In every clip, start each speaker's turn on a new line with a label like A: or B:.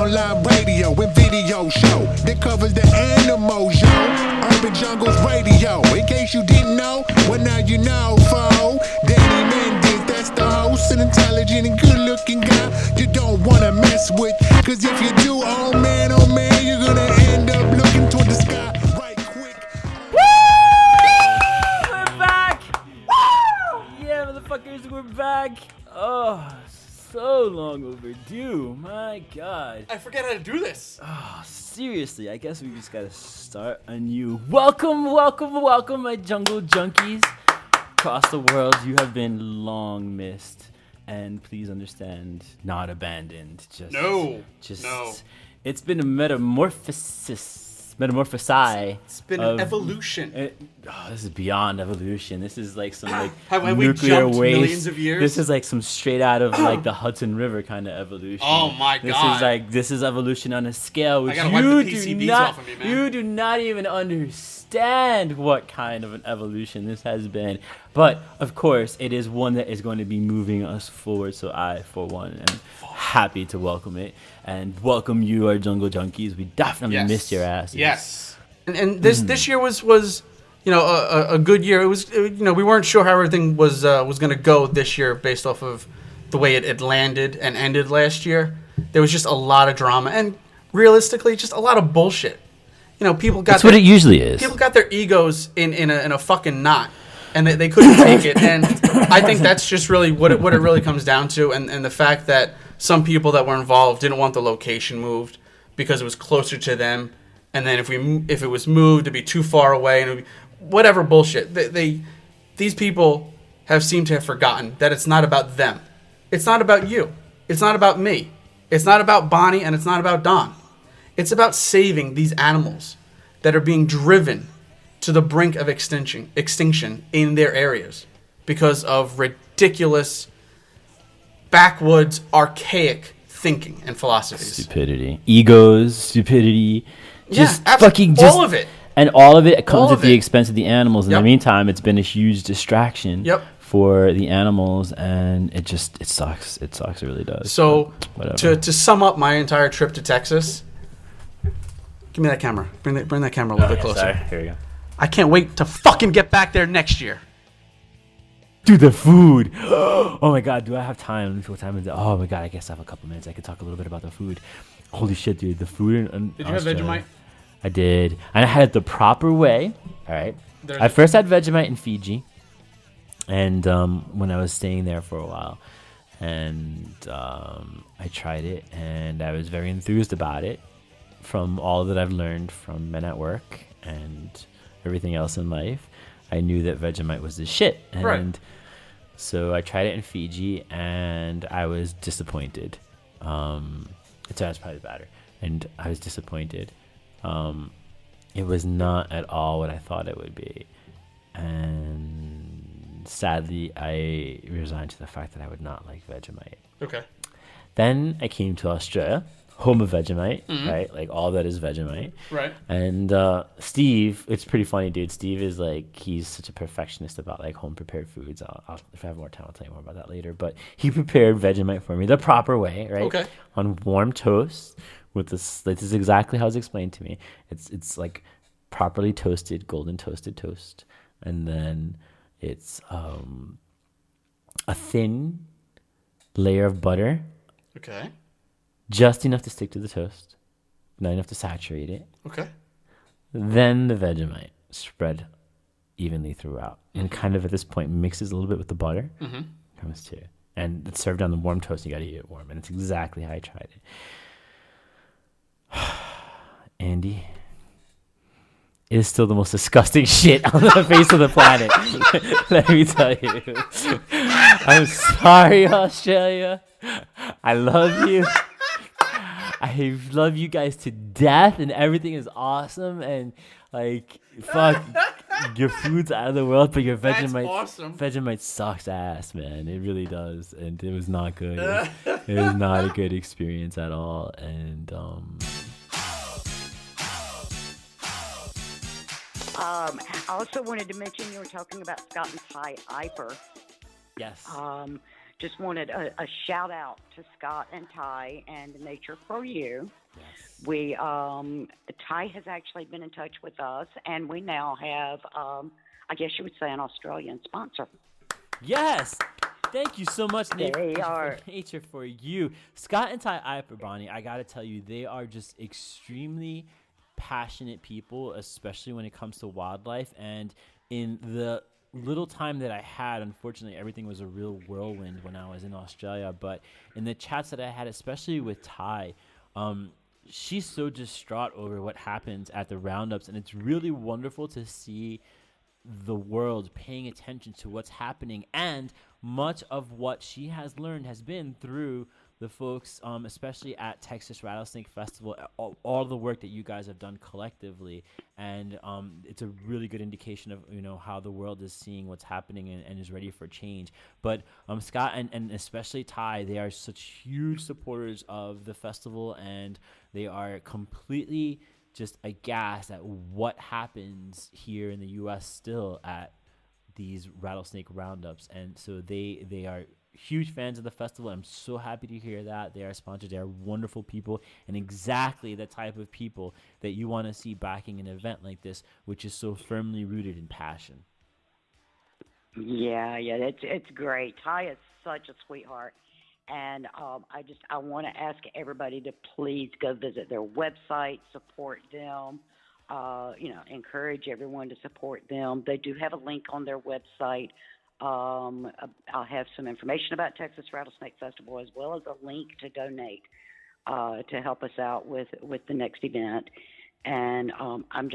A: online radio and video show that covers the animals, yo. Urban Jungles Radio. In case you didn't know, well now you know, fo. Danny Mendez, that's the host, an intelligent and good-looking guy you don't wanna mess with. Cause if you do, oh man, you're gonna end up looking toward the sky right quick.
B: We're back! Woo! Yeah, motherfuckers, we're back. Oh, so long overdue. My God.
C: I forget how to do this.
B: Oh, seriously, I guess we just gotta start anew. Welcome, my jungle junkies. Across the world, you have been long missed. And please understand, not abandoned.
C: No.
B: It's been a metamorphosis.
C: It's been an evolution.
B: This is beyond evolution. This is like some
C: Have we
B: nuclear
C: jumped
B: waste.
C: millions of years?
B: This is like some straight out of like the Hudson River kind of evolution.
C: Oh my God.
B: This is evolution on a scale which
C: I gotta wipe the PCBs off of me, man.
B: you do not even understand what kind of an evolution this has been. But of course, it is one that is going to be moving us forward. So I, for one, am happy to welcome it and welcome you, our jungle junkies. We definitely missed your asses.
C: Yes. And this year was a good year. It was we weren't sure how everything was going to go this year based off of the way it landed and ended last year. There was just a lot of drama and realistically just a lot of bullshit. People got.
B: That's what it usually is.
C: People got their egos in a fucking knot, and they couldn't take it. And I think that's just really what it really comes down to. And the fact that some people that were involved didn't want the location moved because it was closer to them. And then if it was moved, it'd be too far away, and it'd be whatever bullshit. These people seemed to have forgotten that it's not about them. It's not about you. It's not about me. It's not about Bonnie, and it's not about Don. It's about saving these animals that are being driven to the brink of extinction in their areas because of ridiculous, backwoods, archaic thinking and philosophies.
B: Stupidity. Egos, stupidity. Just
C: all of it.
B: And all of it comes at the expense of the animals. In the meantime, it's been a huge distraction for the animals, and it sucks. It sucks. It really does.
C: So, to sum up my entire trip to Texas, give me that camera. Bring that camera a little bit closer.
B: Sorry. Here we go.
C: I can't wait to fucking get back there next year.
B: Dude, the food. Oh my God, do I have time? What time is it? Oh my God, I guess I have a couple minutes. I could talk a little bit about the food. Holy shit, dude, the food in
C: Did you have Vegemite?
B: I did. And I had it the proper way. All right. I first had Vegemite in Fiji. And when I was staying there for a while. And I tried it. And I was very enthused about it. From all that I've learned from men at work and everything else in life. I knew that Vegemite was the shit. And so I tried it in Fiji. And I was disappointed. So I was probably better. And I was disappointed. It was not at all what I thought it would be. And sadly, I resigned to the fact that I would not like Vegemite.
C: Okay. Then
B: I came to Australia, home of Vegemite, right? Like all that is Vegemite.
C: Right.
B: And Steve, it's pretty funny, dude. Steve is he's such a perfectionist about home prepared foods. If I have more time, I'll tell you more about that later. But he prepared Vegemite for me the proper way, right?
C: Okay.
B: On warm toast. With this is exactly how it's explained to me. It's like properly toasted, golden toasted toast, and then it's a thin layer of butter.
C: Okay.
B: Just enough to stick to the toast, not enough to saturate it.
C: Okay.
B: Then the Vegemite spread evenly throughout, and kind of at this point mixes a little bit with the butter. Comes to, and it's served on the warm toast. You got to eat it warm, and it's exactly how I tried it. Andy, it is still the most disgusting shit on the face of the planet. Let me tell you. I'm sorry, Australia. I love you. I love you guys to death, and everything is awesome. And fuck, your food's out of the world, but your Vegemite sucks ass, man. It really does, and it was not good. It was not a good experience at all, and
D: I also wanted to mention you were talking about Scott and Ty Iper.
B: Yes.
D: just wanted a shout out to Scott and Ty and Nature for You.
B: Yes.
D: We Ty has actually been in touch with us, and we now have, I guess you would say, an Australian sponsor.
B: Yes. Thank you so much,
D: They
B: Nature for You. Scott and Ty Bonnie, I got to tell you, they are just extremely passionate people, especially when it comes to wildlife. And in the little time that I had, unfortunately, everything was a real whirlwind when I was in Australia. But in the chats that I had, especially with Ty, she's so distraught over what happens at the roundups. And it's really wonderful to see the world paying attention to what's happening, and much of what she has learned has been through the folks, especially at Texas Rattlesnake Festival, all the work that you guys have done collectively, and it's a really good indication of how the world is seeing what's happening and is ready for change. But Scott and especially Ty, they are such huge supporters of the festival, and they are completely just aghast at what happens here in the U.S. still at these rattlesnake roundups. And so they are huge fans of the festival. I'm so happy to hear that. They are sponsors. They are wonderful people, and exactly the type of people that you want to see backing an event like this, which is so firmly rooted in passion.
D: Yeah, it's great. Ty is such a sweetheart. And I want to ask everybody to please go visit their website, support them, encourage everyone to support them. They do have a link on their website. I'll have some information about Texas Rattlesnake Festival, as well as a link to donate to help us out with the next event. And I'm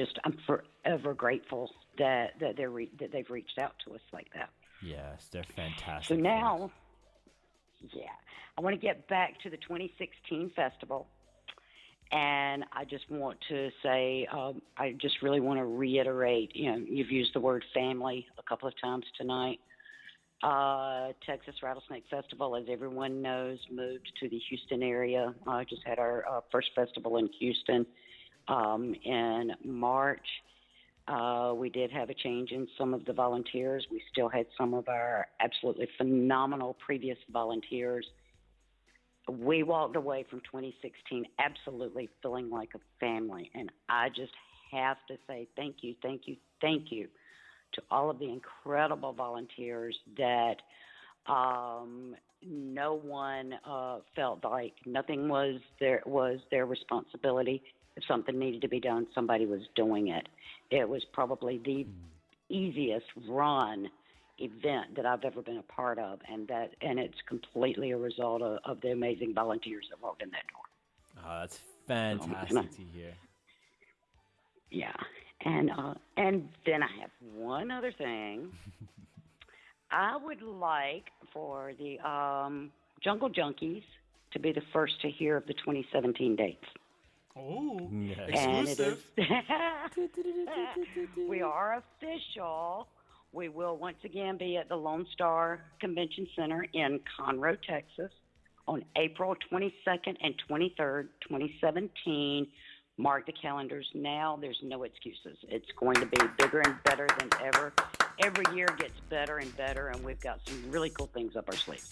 D: forever grateful that they've reached out to us like that.
B: Yes, they're fantastic.
D: So now. Yeah, I want to get back to the 2016 festival, and I just want to say, I just really want to reiterate, you've used the word family a couple of times tonight. Texas Rattlesnake Festival, as everyone knows, moved to the Houston area. Just had our first festival in Houston in March. We did have a change in some of the volunteers. We still had some of our absolutely phenomenal previous volunteers. We walked away from 2016 absolutely feeling like a family. And I just have to say thank you to all of the incredible volunteers that no one felt like nothing was their responsibility. If something needed to be done, somebody was doing it. It was probably the easiest run event that I've ever been a part of, and it's completely a result of the amazing volunteers that walked in that door.
B: Oh, that's fantastic to hear.
D: Yeah, and then I have one other thing. I would like for the Jungle Junkies to be the first to hear of the 2017 dates.
C: Oh,
D: exclusive.
C: And
D: we are official. We will once again be at the Lone Star Convention Center in Conroe, Texas on April 22nd and 23rd, 2017. Mark the calendars now. There's no excuses. It's going to be bigger and better than ever. Every year gets better and better, and we've got some really cool things up our sleeves.